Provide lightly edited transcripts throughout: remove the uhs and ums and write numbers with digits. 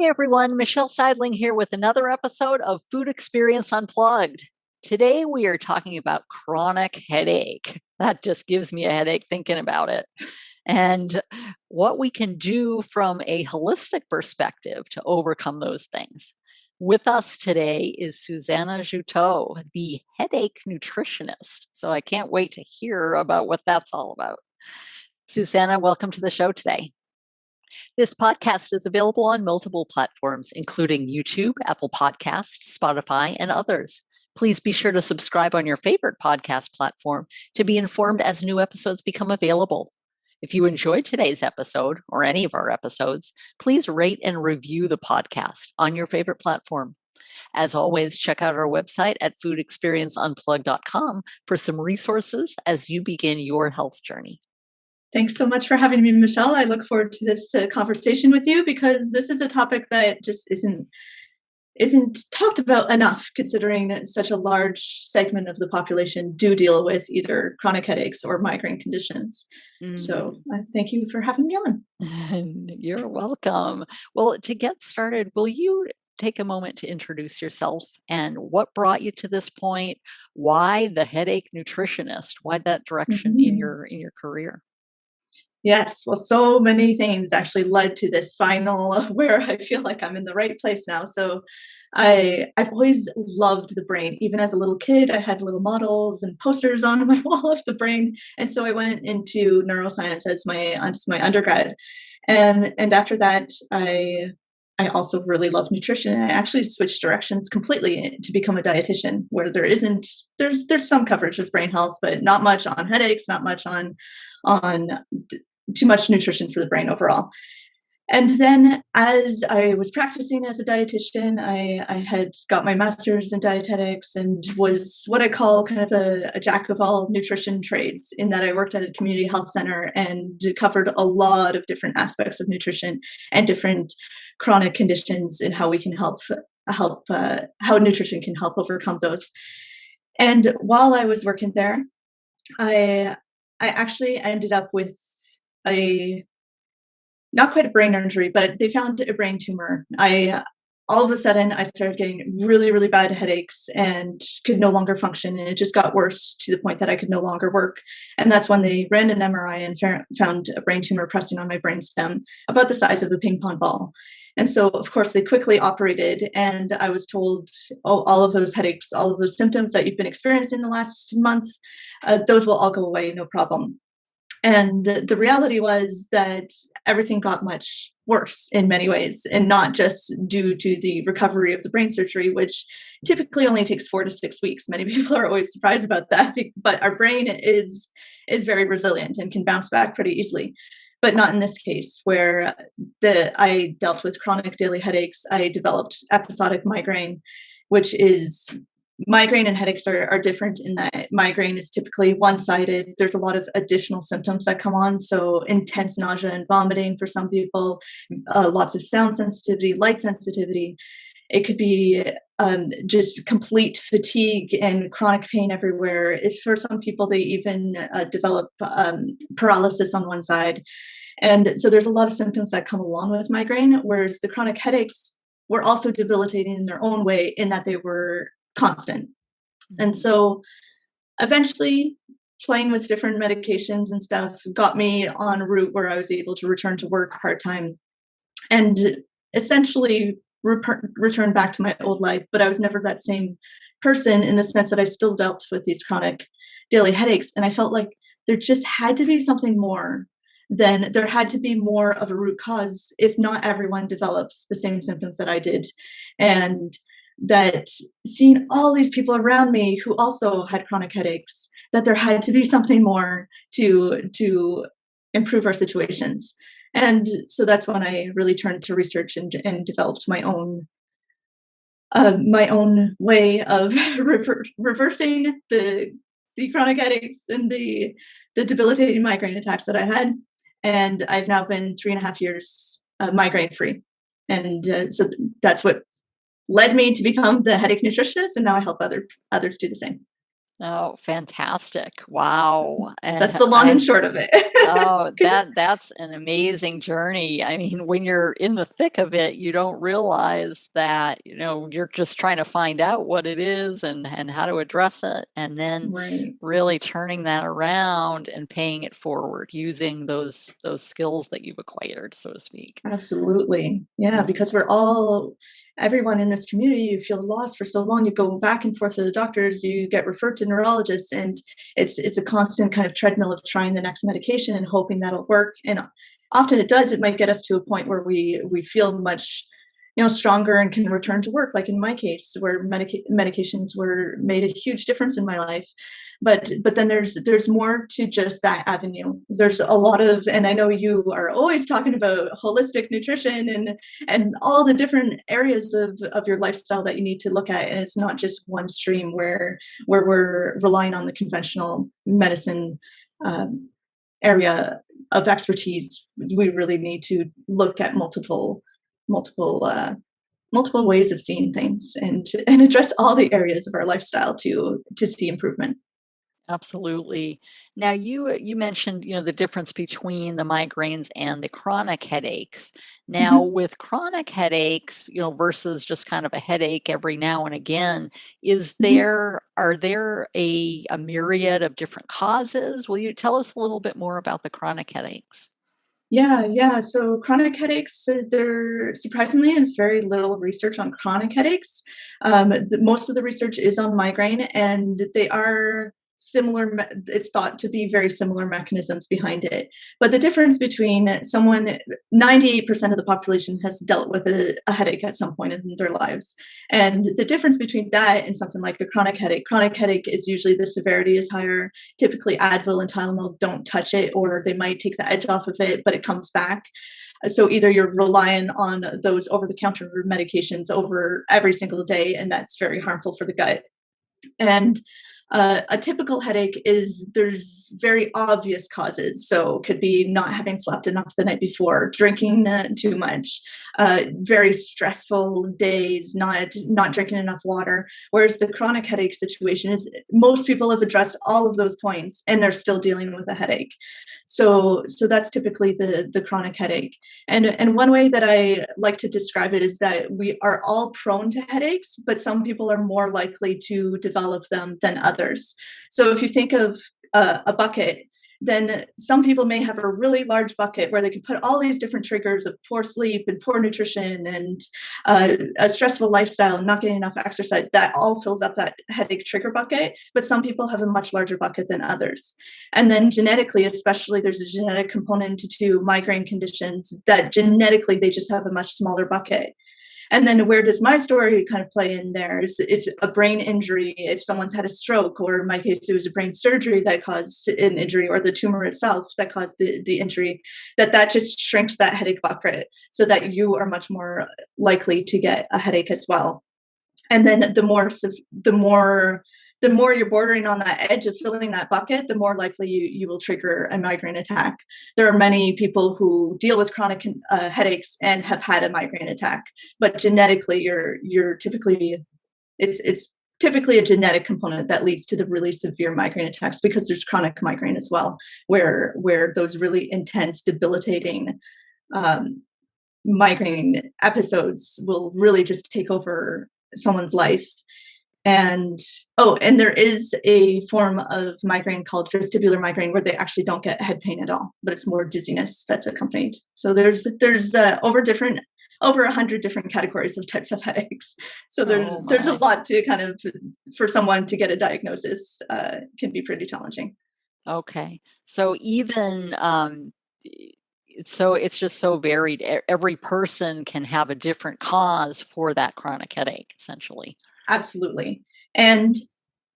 everyone, Michelle Seidling here with another episode of Food Experience Unplugged. Today we are talking about chronic headache. That just gives me a headache thinking about it. And what we can do from a holistic perspective to overcome those things. With us today is Susannah Juteau, the headache nutritionist. So I can't wait to hear about what that's all about. Susannah, welcome to the show today. This podcast is available on multiple platforms, including YouTube, Apple Podcasts, Spotify, and others. Please be sure to subscribe on your favorite podcast platform to be informed as new episodes become available. If you enjoyed today's episode or any of our episodes, please rate and review the podcast on your favorite platform. As always, check out our website at foodexperienceunplugged.com for some resources as you begin your health journey. Thanks so much for having me, Michelle. I look forward to this conversation with you because this is a topic that just isn't talked about enough, considering that such a large segment of the population do deal with either chronic headaches or migraine conditions. So thank you for having me on. You're welcome. Well, to get started, will you take a moment to introduce yourself and what brought you to this point? Why the headache nutritionist? Why that direction in your career? Yes, well, so many things actually led to this final where I feel like I'm in the right place now. So I've always loved the brain. Even as a little kid, I had little models and posters on my wall of the brain. And so I went into neuroscience as my undergrad. And after that, I also really love nutrition. And I actually switched directions completely to become a dietitian, where there's some coverage of brain health, but not much on headaches, not much on too much nutrition for the brain overall. And then as I was practicing as a dietitian, I had got my master's in dietetics and was what I call kind of a jack of all nutrition trades, in that I worked at a community health center and covered a lot of different aspects of nutrition and different chronic conditions and how we can how nutrition can help overcome those. And while I was working there, I actually ended up with not quite a brain injury, but they found a brain tumor. All of a sudden, I started getting really, really bad headaches and could no longer function. And it just got worse to the point that I could no longer work. And that's when they ran an MRI and found a brain tumor pressing on my brainstem about the size of a ping pong ball. And so, of course, they quickly operated, and I was told, all of those headaches, all of those symptoms that you've been experiencing the last month, those will all go away, no problem. And the reality was that everything got much worse in many ways, and not just due to the recovery of the brain surgery, which typically only takes 4 to 6 weeks. Many people are always surprised about that, but our brain is very resilient and can bounce back pretty easily. But not in this case, where I dealt with chronic daily headaches. I developed episodic migraine, which is migraine and headaches are different in that migraine is typically one-sided. There's a lot of additional symptoms that come on. So intense nausea and vomiting for some people, lots of sound sensitivity, light sensitivity. It could be just complete fatigue and chronic pain everywhere. If for some people, they even develop paralysis on one side. And so there's a lot of symptoms that come along with migraine, whereas the chronic headaches were also debilitating in their own way, in that they were constant. And so eventually, playing with different medications and stuff got me on a route where I was able to return to work part-time and essentially return back to my old life. But I was never that same person, in the sense that I still dealt with these chronic daily headaches. And I felt like there just had to be something more. Then there had to be more of a root cause, if not everyone develops the same symptoms that I did. And that seeing all these people around me who also had chronic headaches, that there had to be something more to improve our situations. And so that's when I really turned to research and developed my own way of reversing the chronic headaches and the debilitating migraine attacks that I had. And I've now been 3.5 years migraine free. And so that's what led me to become the headache nutritionist, and now I help others do the same. Oh, fantastic. Wow. That's And the long and short of it. oh, that's an amazing journey. I mean, when you're in the thick of it, you don't realize that, you're just trying to find out what it is and how to address it, and then Right. really turning that around and paying it forward using those skills that you've acquired, so to speak. Absolutely. Yeah, Mm. because everyone in this community, you feel lost for so long. You go back and forth to the doctors, you get referred to neurologists, and it's a constant kind of treadmill of trying the next medication and hoping that'll work. And often it does. It might get us to a point where we feel much, stronger and can return to work, like in my case, where medications were made a huge difference in my life. But then there's more to just that avenue. There's a lot of, and I know you are always talking about holistic nutrition and all the different areas of your lifestyle that you need to look at, and it's not just one stream where we're relying on the conventional medicine area of expertise. We really need to look at multiple multiple ways of seeing things and address all the areas of our lifestyle to see improvement. Absolutely. Now you mentioned, the difference between the migraines and the chronic headaches. Now, Mhm. with chronic headaches, versus just kind of a headache every now and again, Mhm. are there a myriad of different causes? Will you tell us a little bit more about the chronic headaches? Yeah, yeah. So chronic headaches, there surprisingly is very little research on chronic headaches. Most of the research is on migraine, and they are similar. It's thought to be very similar mechanisms behind it. But the difference between 98% of the population has dealt with a headache at some point in their lives. And the difference between that and something like a chronic headache is usually the severity is higher. Typically Advil and Tylenol don't touch it, or they might take the edge off of it, but it comes back. So either you're relying on those over-the-counter medications over every single day, and that's very harmful for the gut. And a typical headache is there's very obvious causes. So it could be not having slept enough the night before, drinking too much, very stressful days, not drinking enough water. Whereas the chronic headache situation is most people have addressed all of those points and they're still dealing with a headache. So that's typically the chronic headache. And one way that I like to describe it is that we are all prone to headaches, but some people are more likely to develop them than others. So if you think of a bucket, then some people may have a really large bucket where they can put all these different triggers of poor sleep and poor nutrition and a stressful lifestyle and not getting enough exercise. That all fills up that headache trigger bucket. But some people have a much larger bucket than others. And then genetically, especially, there's a genetic component to migraine conditions that genetically they just have a much smaller bucket. And then where does my story kind of play in there is a brain injury. If someone's had a stroke, or in my case, it was a brain surgery that caused an injury, or the tumor itself that caused the injury, that just shrinks that headache bucket so that you are much more likely to get a headache as well. And then the more you're bordering on that edge of filling that bucket, the more likely you will trigger a migraine attack. There are many people who deal with chronic headaches and have had a migraine attack, but genetically, you're typically it's typically a genetic component that leads to the really severe migraine attacks, because there's chronic migraine as well, where those really intense, debilitating um, migraine episodes will really just take over someone's life. And and there is a form of migraine called vestibular migraine where they actually don't get head pain at all, but it's more dizziness that's accompanied. So there's over 100 different categories of types of headaches. So Oh there's a my. lot to kind of for someone to get a diagnosis can be pretty challenging. Okay. So even so it's just so varied. Every person can have a different cause for that chronic headache, essentially. Absolutely. And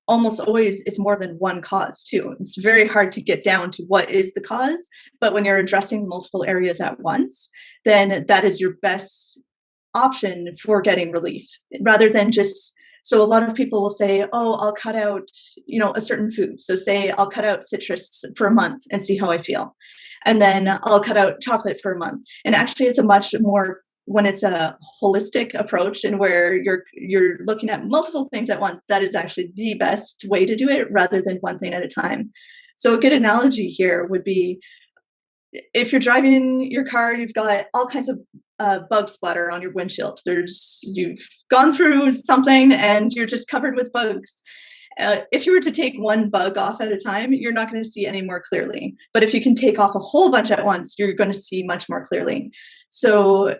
almost always it's more than one cause too. It's very hard to get down to what is the cause, but when you're addressing multiple areas at once, then that is your best option for getting relief, rather than just, so a lot of people will say, oh, I'll cut out, a certain food. So say I'll cut out citrus for a month and see how I feel. And then I'll cut out chocolate for a month. And actually it's a much more when it's a holistic approach and where you're looking at multiple things at once, that is actually the best way to do it rather than one thing at a time. So a good analogy here would be if you're driving in your car, you've got all kinds of bug splatter on your windshield. You've gone through something and you're just covered with bugs. If you were to take one bug off at a time, you're not going to see any more clearly. But if you can take off a whole bunch at once, you're going to see much more clearly. So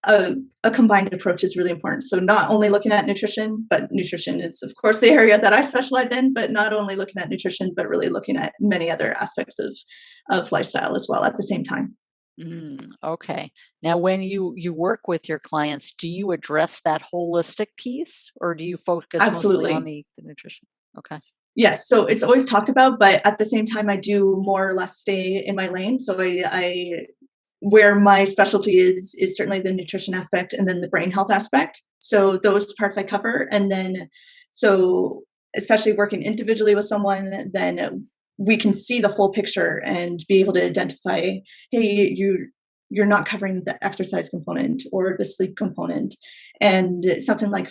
a combined approach is really important. So not only looking at nutrition, but nutrition is, of course, the area that I specialize in, but not only looking at nutrition, but really looking at many other aspects of lifestyle as well at the same time. Okay. Now, when you work with your clients, do you address that holistic piece or do you focus Absolutely. mostly on the nutrition? Okay. Yes, so it's always talked about, but at the same time, I do more or less stay in my lane. So I where my specialty is certainly the nutrition aspect and then the brain health aspect. So those parts I cover. And then, so especially working individually with someone, then we can see the whole picture and be able to identify, hey, you're not covering the exercise component or the sleep component. And something like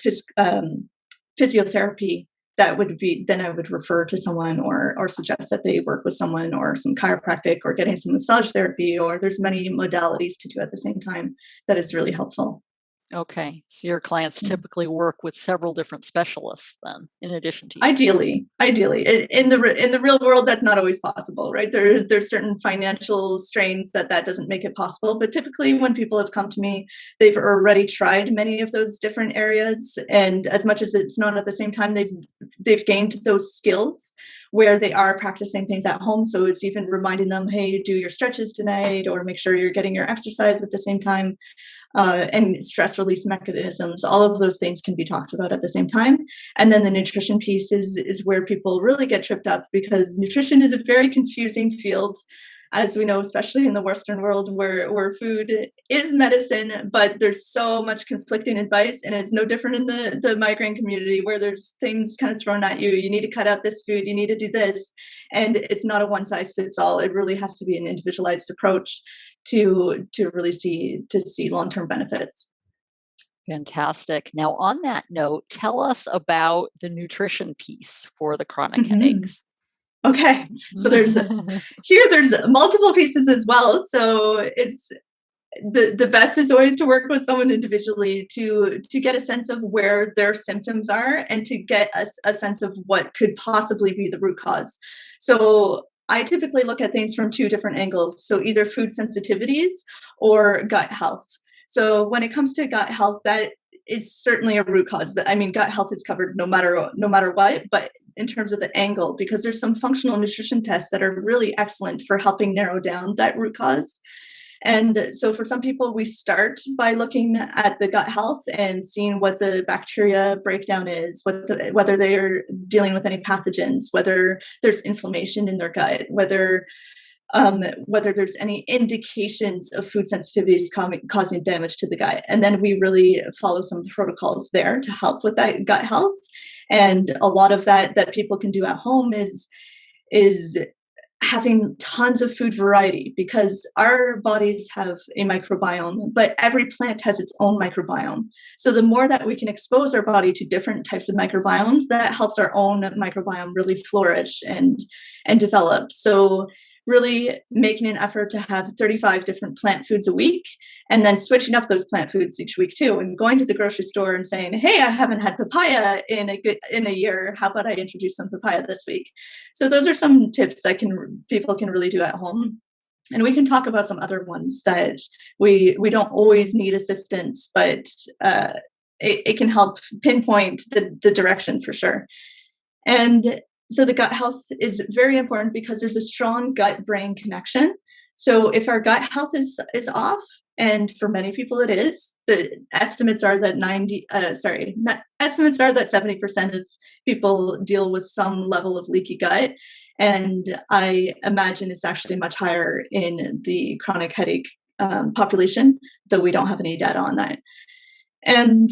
physiotherapy, that would be, then I would refer to someone or suggest that they work with someone or some chiropractic or getting some massage therapy, or there's many modalities to do at the same time that is really helpful. Okay. So your clients typically work with several different specialists then, in addition to you. Ideally. In the real world, that's not always possible, right? There's certain financial strains that doesn't make it possible. But typically when people have come to me, they've already tried many of those different areas. And as much as it's not at the same time, they've gained those skills where they are practicing things at home. So it's even reminding them, hey, do your stretches tonight, or make sure you're getting your exercise at the same time. And stress release mechanisms, all of those things can be talked about at the same time. And then the nutrition piece is where people really get tripped up, because nutrition is a very confusing field, as we know, especially in the Western world where food is medicine, but there's so much conflicting advice. And it's no different in the migraine community, where there's things kind of thrown at you. You need to cut out this food, you need to do this. And it's not a one size fits all. It really has to be an individualized approach to really see long-term benefits. Fantastic. Now, on that note, tell us about the nutrition piece for the chronic headaches. Okay, so there's multiple pieces as well. So it's the best is always to work with someone individually to get a sense of where their symptoms are and to get a sense of what could possibly be the root cause. So I typically look at things from two different angles. So either food sensitivities or gut health. So when it comes to gut health, that is certainly a root cause. I mean, gut health is covered no matter what, but in terms of the angle, because there's some functional nutrition tests that are really excellent for helping narrow down that root cause. And so for some people, we start by looking at the gut health and seeing what the bacteria breakdown is, whether they're dealing with any pathogens, whether there's inflammation in their gut, whether there's any indications of food sensitivities causing damage to the gut. And then we really follow some protocols there to help with that gut health. And a lot of that people can do at home is having tons of food variety, because our bodies have a microbiome, but every plant has its own microbiome. So the more that we can expose our body to different types of microbiomes, that helps our own microbiome really flourish and develop. So really making an effort to have 35 different plant foods a week, and then switching up those plant foods each week too, and going to the grocery store and saying, hey, I haven't had papaya in a year. How about I introduce some papaya this week? So those are some tips that people can really do at home. And we can talk about some other ones that we don't always need assistance, but it can help pinpoint the direction for sure. And so the gut health is very important because there's a strong gut-brain connection. So if our gut health is off, and for many people it is, the estimates are that 70% of people deal with some level of leaky gut. And I imagine it's actually much higher in the chronic headache population, though we don't have any data on that. And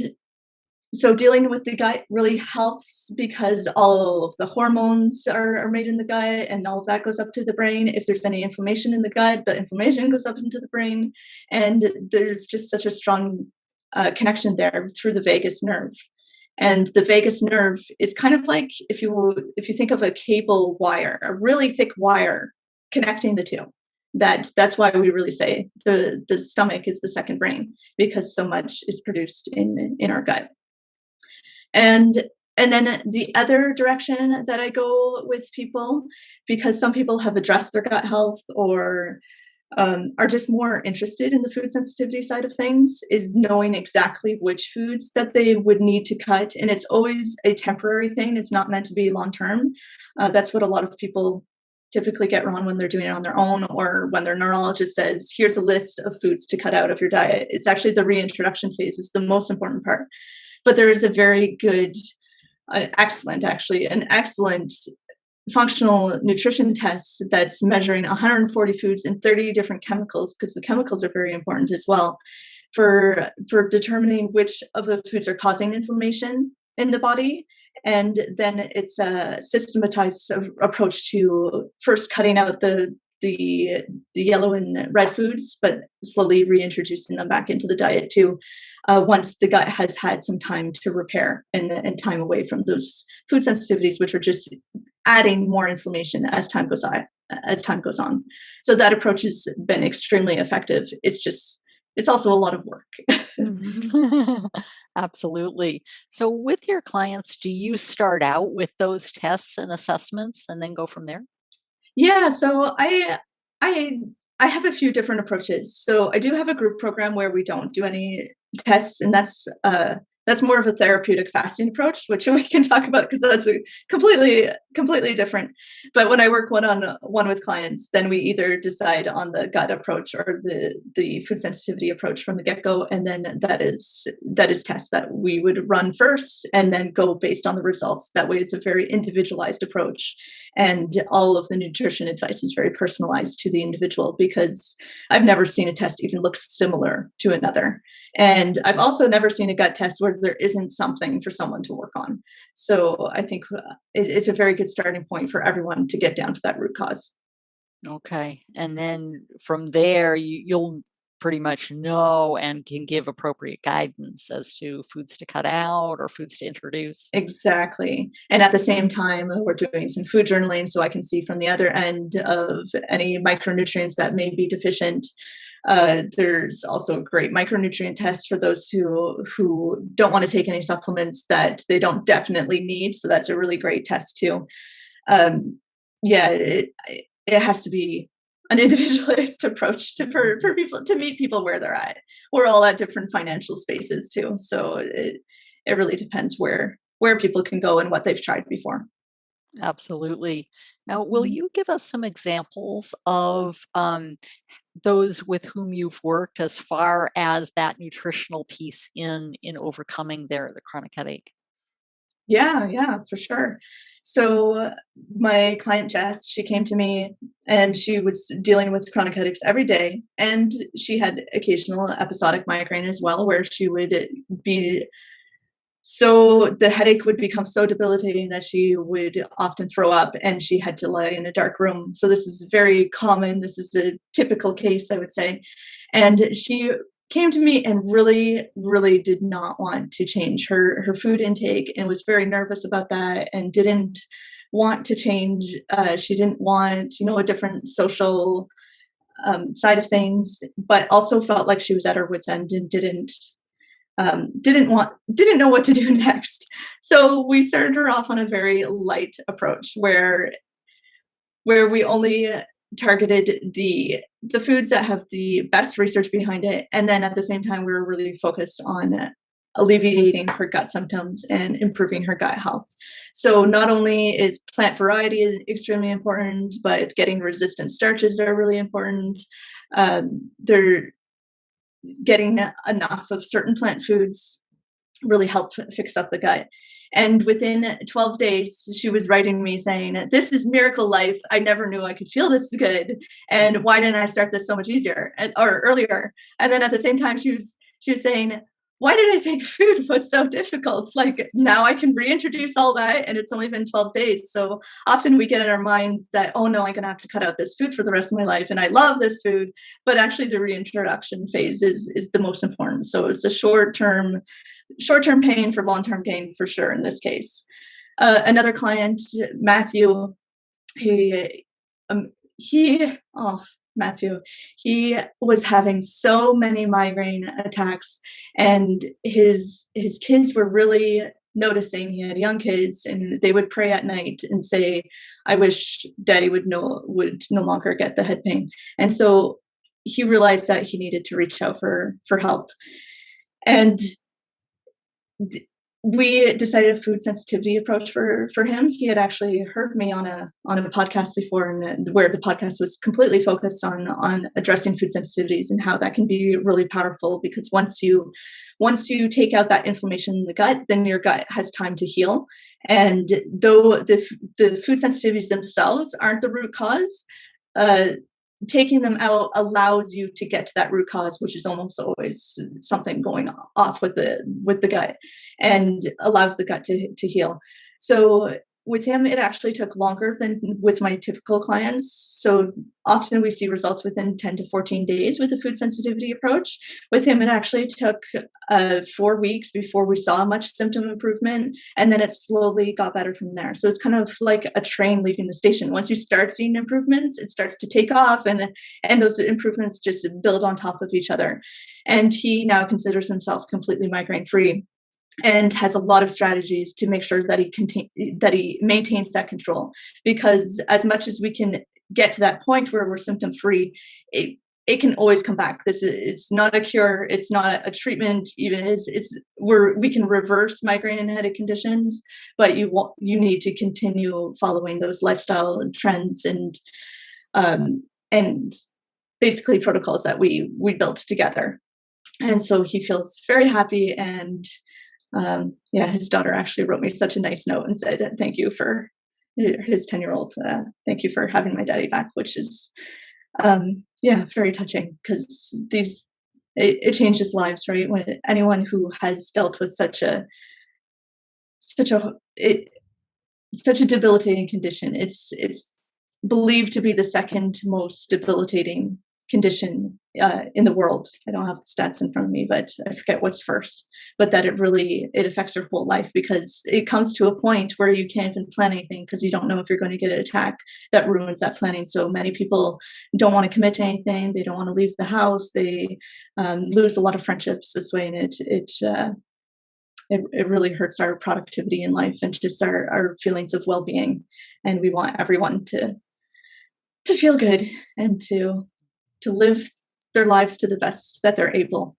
So dealing with the gut really helps because all of the hormones are made in the gut, and all of that goes up to the brain. If there's any inflammation in the gut, the inflammation goes up into the brain. And there's just such a strong connection there through the vagus nerve. And the vagus nerve is kind of like, if you think of a cable wire, a really thick wire connecting the two. That's why we really say the stomach is the second brain, because so much is produced in our gut. And then the other direction that I go with people, because some people have addressed their gut health or are just more interested in the food sensitivity side of things, is knowing exactly which foods that they would need to cut. And it's always a temporary thing. It's not meant to be long term. That's what a lot of people typically get wrong when they're doing it on their own, or when their neurologist says, here's a list of foods to cut out of your diet. It's actually the reintroduction phase is the most important part. But there is a very good, an excellent functional nutrition test that's measuring 140 foods and 30 different chemicals, because the chemicals are very important as well, for determining which of those foods are causing inflammation in the body. And then it's a systematized approach to first cutting out the yellow and red foods, but slowly reintroducing them back into the diet too, once the gut has had some time to repair and time away from those food sensitivities, which are just adding more inflammation as time goes on. So that approach has been extremely effective. It's also a lot of work. Absolutely. So with your clients, do you start out with those tests and assessments and then go from there? Yeah, so I have a few different approaches. So I do have a group program where we don't do any tests, and that's more of a therapeutic fasting approach, which we can talk about because that's a completely different. But when I work one-on-one with clients, then we either decide on the gut approach or the food sensitivity approach from the get-go, and then that is tests that we would run first and then go based on the results. That way it's a very individualized approach, and all of the nutrition advice is very personalized to the individual, because I've never seen a test even look similar to another. And I've also never seen a gut test where there isn't something for someone to work on. So I think it's a very good starting point for everyone to get down to that root cause. Okay. And then from there, you'll pretty much know and can give appropriate guidance as to foods to cut out or foods to introduce. Exactly. And at the same time, we're doing some food journaling so I can see from the other end of any micronutrients that may be deficient. There's also a great micronutrient test for those who don't want to take any supplements that they don't definitely need. So that's a really great test too. Yeah, it has to be an individualized approach for people to meet people where they're at. We're all at different financial spaces too. So it really depends where people can go and what they've tried before. Absolutely. Now, will you give us some examples of those with whom you've worked as far as that nutritional piece in overcoming the chronic headache? Yeah, for sure. So my client Jess, she came to me and she was dealing with chronic headaches every day, and she had occasional episodic migraine as well, where she would be so the headache would become so debilitating that she would often throw up, and she had to lie in a dark room. So this is very common. This is a typical case, I would say. And she came to me and really, really did not want to change her food intake, and was very nervous about that, and didn't want to change. She didn't want, a different social side of things, but also felt like she was at her wit's end and didn't know what to do next. So we started her off on a very light approach where we only targeted the foods that have the best research behind it. And then at the same time, we were really focused on alleviating her gut symptoms and improving her gut health. So not only is plant variety extremely important, but getting resistant starches are really important. They're getting enough of certain plant foods really helped fix up the gut. And within 12 days, she was writing me saying, "This is miracle life. I never knew I could feel this good. And why didn't I start this so much easier or earlier?" And then at the same time, she was saying, why did I think food was so difficult? Like now I can reintroduce all that and it's only been 12 days. So often we get in our minds that, oh no, I'm going to have to cut out this food for the rest of my life. And I love this food, but actually the reintroduction phase is the most important. So it's a short-term pain for long-term gain for sure in this case. Another client, Matthew, Matthew, he was having so many migraine attacks, and his kids were really noticing. He had young kids, and they would pray at night and say, "I wish Daddy would no longer get the head pain." And so he realized that he needed to reach out for help, and we decided a food sensitivity approach for him. He had actually heard me on a podcast before, and where the podcast was completely focused on addressing food sensitivities and how that can be really powerful, because once you take out that inflammation in the gut, then your gut has time to heal. And though the food sensitivities themselves aren't the root cause, taking them out allows you to get to that root cause, which is almost always something going off with the gut, and allows the gut to heal. So with him, it actually took longer than with my typical clients. So often we see results within 10 to 14 days with the food sensitivity approach. With him, it actually took 4 weeks before we saw much symptom improvement, and then it slowly got better from there. So it's kind of like a train leaving the station. Once you start seeing improvements, it starts to take off, and those improvements just build on top of each other. And he now considers himself completely migraine-free, and has a lot of strategies to make sure that he maintains that control. Because as much as we can get to that point where we're symptom free, it can always come back. It's not a cure, it's not a treatment. Even we can reverse migraine and headache conditions, but you need to continue following those lifestyle trends and basically protocols that we built together. And so he feels very happy. And his daughter actually wrote me such a nice note and said, thank you for his 10-year-old. Thank you for having my daddy back, which is, very touching, because it changes lives, right? When anyone who has dealt with such a debilitating condition, it's believed to be the second most debilitating condition in the world. I don't have the stats in front of me, but I forget what's first. But that it affects your whole life, because it comes to a point where you can't even plan anything, because you don't know if you're going to get an attack that ruins that planning. So many people don't want to commit to anything. They don't want to leave the house. They lose a lot of friendships this way, and it really hurts our productivity in life and just our feelings of well-being. And we want everyone to feel good and to live their lives to the best that they're able.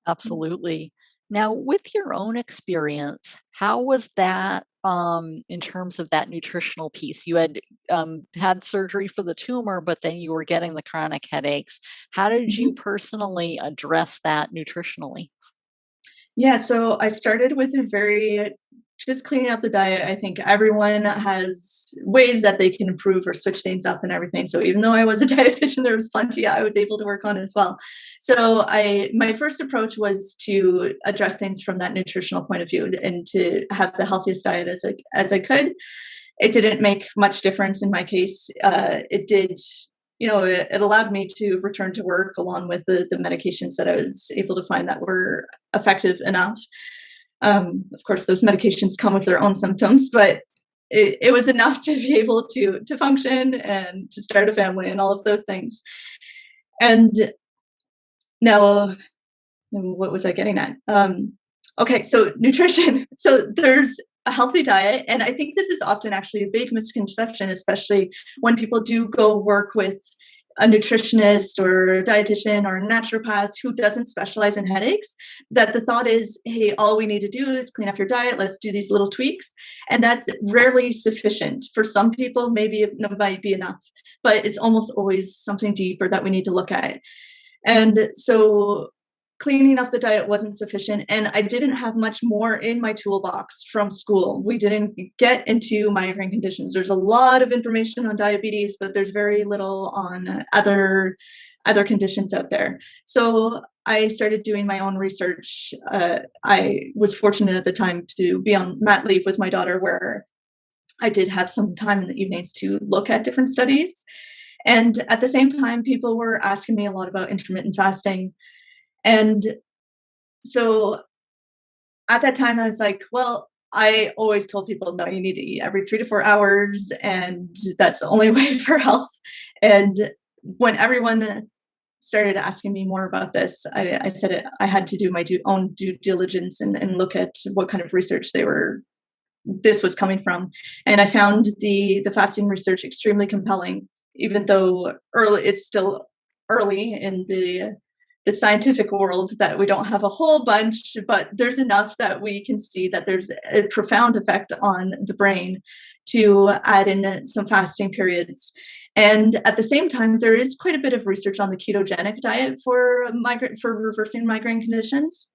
Absolutely. Now, with your own experience, how was that in terms of that nutritional piece? You had had surgery for the tumor, but then you were getting the chronic headaches. How did you personally address that nutritionally? Yeah, so I started with just cleaning up the diet. I think everyone has ways that they can improve or switch things up and everything. So even though I was a dietitian, there was plenty I was able to work on as well. So my first approach was to address things from that nutritional point of view and to have the healthiest diet as I could. It didn't make much difference in my case. It did. It allowed me to return to work along with the medications that I was able to find that were effective enough. Of course, those medications come with their own symptoms, but it was enough to be able to function and to start a family and all of those things. And now, what was I getting at? Okay, so nutrition. So there's a healthy diet, and I think this is often actually a big misconception, especially when people do go work with a nutritionist or a dietitian or a naturopath who doesn't specialize in headaches, that the thought is, hey, all we need to do is clean up your diet. Let's do these little tweaks. And that's rarely sufficient. For some people, maybe it might be enough, but it's almost always something deeper that we need to look at. And so cleaning up the diet wasn't sufficient, and I didn't have much more in my toolbox from school. We didn't get into migraine conditions. There's a lot of information on diabetes, but there's very little on other other conditions out there. So I started doing my own research. I was fortunate at the time to be on mat leave with my daughter, where I did have some time in the evenings to look at different studies. And at the same time, people were asking me a lot about intermittent fasting. And so at that time, I was like, well, I always told people, no, you need to eat every 3 to 4 hours, and that's the only way for health. And when everyone started asking me more about this, I said I had to do my own due diligence and look at what kind of research this was coming from. And I found the fasting research extremely compelling, even though it's still early in the scientific world, that we don't have a whole bunch, but there's enough that we can see that there's a profound effect on the brain to add in some fasting periods. And at the same time, there is quite a bit of research on the ketogenic diet for reversing migraine conditions.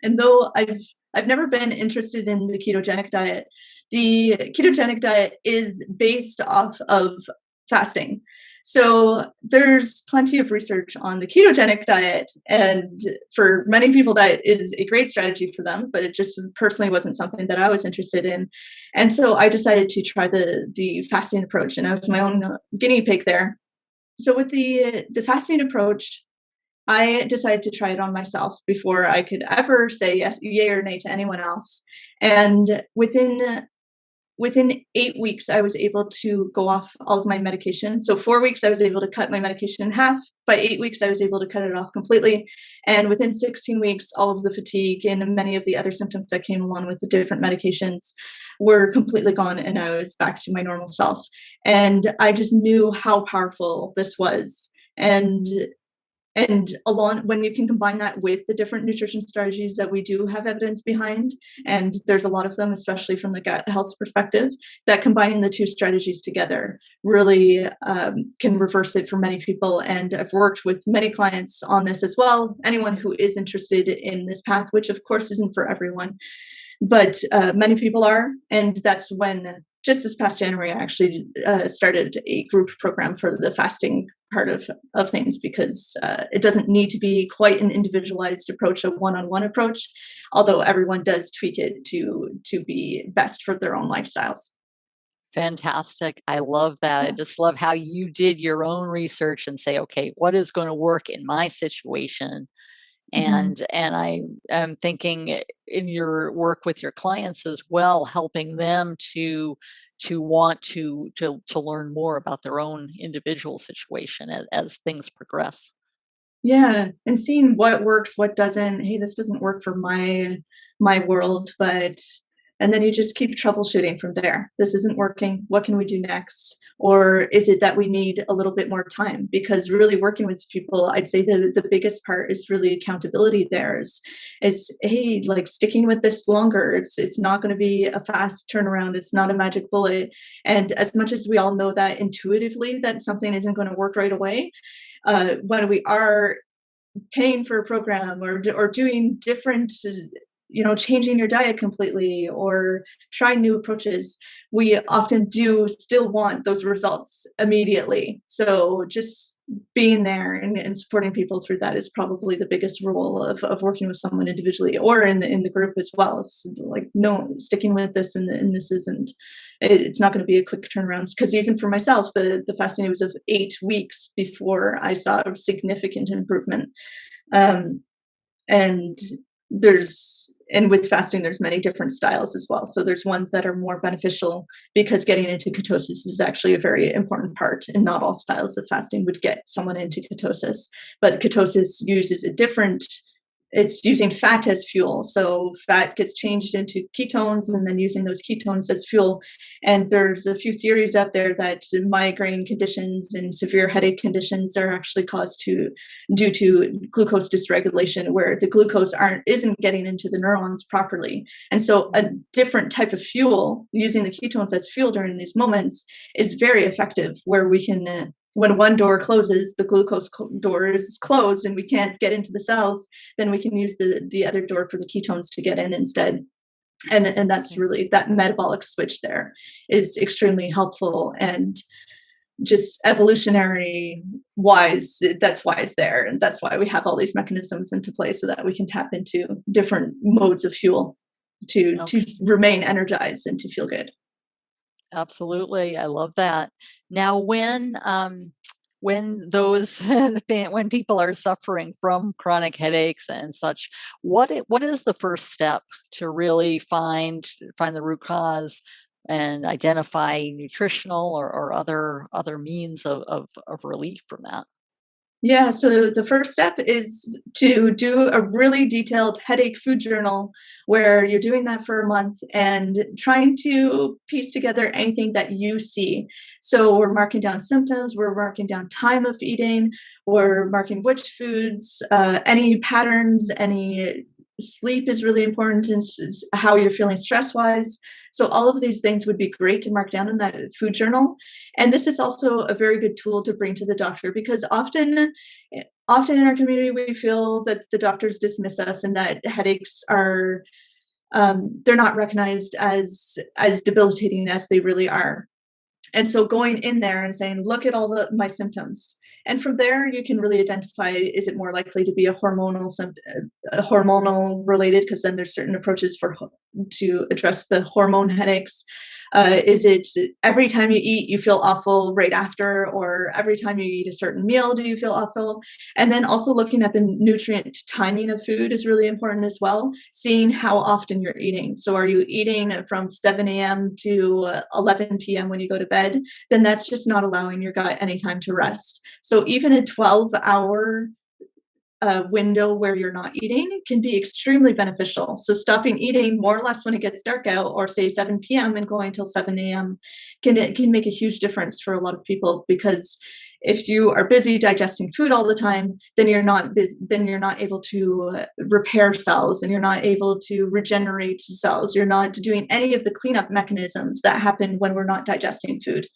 And though I've never been interested in the ketogenic diet is based off of fasting. So there's plenty of research on the ketogenic diet, and for many people that is a great strategy for them, but it just personally wasn't something that I was interested in. And so I decided to try the fasting approach, and I was my own guinea pig there. So with the fasting approach, I decided to try it on myself before I could ever say yes, yay or nay to anyone else. And within 8 weeks, I was able to go off all of my medication. So 4 weeks, I was able to cut my medication in half. By 8 weeks, I was able to cut it off completely. And within 16 weeks, all of the fatigue and many of the other symptoms that came along with the different medications were completely gone, and I was back to my normal self. And I just knew how powerful this was. And along, when you can combine that with the different nutrition strategies that we do have evidence behind, and there's a lot of them, especially from the gut health perspective, that combining the two strategies together really can reverse it for many people. And I've worked with many clients on this as well. Anyone who is interested in this path, which of course isn't for everyone, but many people are. And that's when, just this past January, I actually started a group program for the fasting part of things, because it doesn't need to be quite an individualized approach, a one-on-one approach, although everyone does tweak it to be best for their own lifestyles. Fantastic. I love that. I just love how you did your own research and say, okay, what is going to work in my situation? And I am thinking in your work with your clients as well, helping them to want to learn more about their own individual situation as things progress. Yeah, and seeing what works, what doesn't. Hey, this doesn't work for my world, and then you just keep troubleshooting from there. This isn't working. What can we do next? Or is it that we need a little bit more time? Because really working with people, I'd say the biggest part is really accountability there. Is hey, like sticking with this longer. It's not going to be a fast turnaround. It's not a magic bullet. And as much as we all know that intuitively that something isn't going to work right away, when we are paying for a program or doing different, changing your diet completely or trying new approaches, we often do still want those results immediately. So just being there and supporting people through that is probably the biggest role of working with someone individually or in the group as well. It's like, no, sticking with this and this isn't, it's not going to be a quick turnaround. Because even for myself, the fasting, it was of 8 weeks before I saw a significant improvement. And with fasting, there's many different styles as well. So there's ones that are more beneficial because getting into ketosis is actually a very important part, and not all styles of fasting would get someone into ketosis. But ketosis uses it's using fat as fuel. So fat gets changed into ketones and then using those ketones as fuel. And there's a few theories out there that migraine conditions and severe headache conditions are actually caused due to glucose dysregulation, where the glucose isn't getting into the neurons properly. And so a different type of fuel, using the ketones as fuel during these moments, is very effective, where we can when one door closes, the glucose door is closed and we can't get into the cells, then we can use the other door for the ketones to get in instead. And that's really, that metabolic switch there is extremely helpful. And just evolutionary wise, that's why it's there. And that's why we have all these mechanisms into play so that we can tap into different modes of fuel to Okay. remain energized and to feel good. Absolutely. I love that. Now, when those when people are suffering from chronic headaches and such, what is the first step to really find the root cause and identify nutritional or other means of relief from that? Yeah, so the first step is to do a really detailed headache food journal where you're doing that for a month and trying to piece together anything that you see. So we're marking down symptoms, we're marking down time of eating, we're marking which foods, any patterns, any sleep is really important, and how you're feeling stress wise. So all of these things would be great to mark down in that food journal. And this is also a very good tool to bring to the doctor, because often in our community we feel that the doctors dismiss us and that headaches are they're not recognized as debilitating as they really are. And so going in there and saying, look at all my symptoms. And from there, you can really identify, is it more likely to be a hormonal related? Because then there's certain approaches to address the hormone headaches. Is it every time you eat, you feel awful right after, or every time you eat a certain meal, do you feel awful? And then also looking at the nutrient timing of food is really important as well, seeing how often you're eating. So are you eating from 7 a.m. to 11 p.m. when you go to bed? Then that's just not allowing your gut any time to rest. So even a 12-hour window where you're not eating can be extremely beneficial. So stopping eating more or less when it gets dark out, or say 7 p.m. and going till 7 a.m. can make a huge difference for a lot of people, because if you are busy digesting food all the time, then you're not able to repair cells, and you're not able to regenerate cells. You're not doing any of the cleanup mechanisms that happen when we're not digesting food.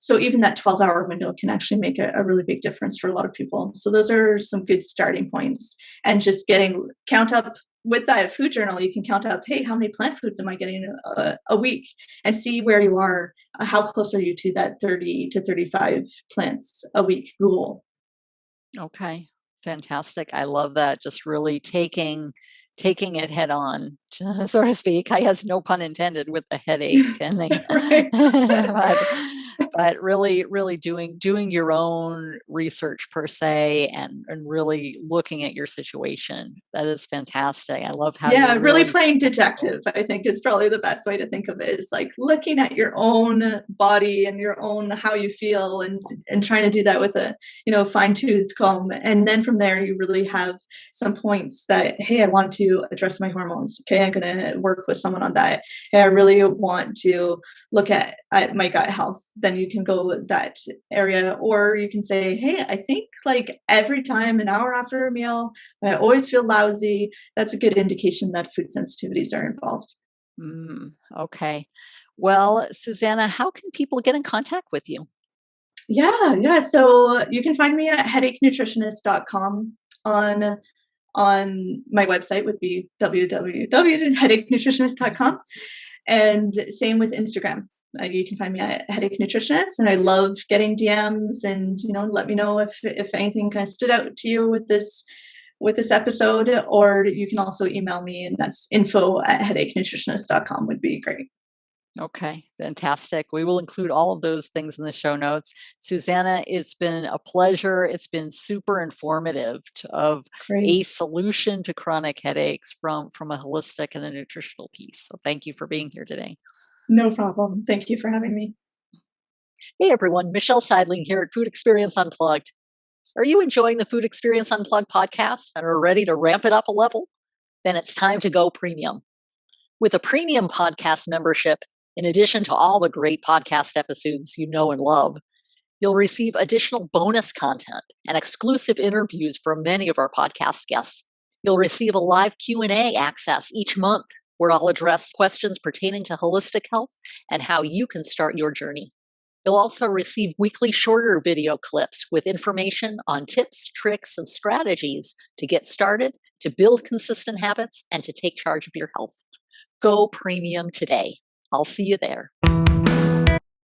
So even that 12-hour window can actually make a really big difference for a lot of people. So those are some good starting points. And just count up with that food journal, you can count up, hey, how many plant foods am I getting a week? And see where you are. How close are you to that 30 to 35 plants a week goal? Okay, fantastic. I love that. Just really taking it head on, so to speak. I guess no pun intended with the headache and Right. but really doing your own research per se, and really looking at your situation. That is fantastic. I love how Yeah, you're really really playing detective, I think, is probably the best way to think of it. Is like looking at your own body and your own how you feel, and trying to do that with a fine-tooth comb. And then from there, you really have some points that, hey, I want to address my hormones. Okay, I'm going to work with someone on that. Hey, I really want to look at my gut health. Then you can go with that area, or you can say, hey, I think like every time an hour after a meal, I always feel lousy. That's a good indication that food sensitivities are involved. Okay. Well, Susannah, how can people get in contact with you? Yeah. So you can find me at headachenutritionist.com. On my website would be www.headachenutritionist.com. And same with Instagram. You can find me at Headache Nutritionist, and I love getting DMs, and let me know if anything kind of stood out to you with this episode, or you can also email me, and that's info@headachenutritionist.com would be great. Okay, fantastic. We will include all of those things in the show notes. Susannah, it's been a pleasure. It's been super informative of Great. a solution to chronic headaches from a holistic and a nutritional piece. So thank you for being here today. No problem. Thank you for having me. Hey everyone, Michelle Seidling here at Food Experience Unplugged. Are you enjoying the Food Experience Unplugged podcast and are ready to ramp it up a level? Then it's time to go premium. With a premium podcast membership, in addition to all the great podcast episodes you know and love, you'll receive additional bonus content and exclusive interviews from many of our podcast guests. You'll receive a live Q&A access each month where I'll address questions pertaining to holistic health and how you can start your journey. You'll also receive weekly shorter video clips with information on tips, tricks, and strategies to get started, to build consistent habits, and to take charge of your health. Go premium today. I'll see you there.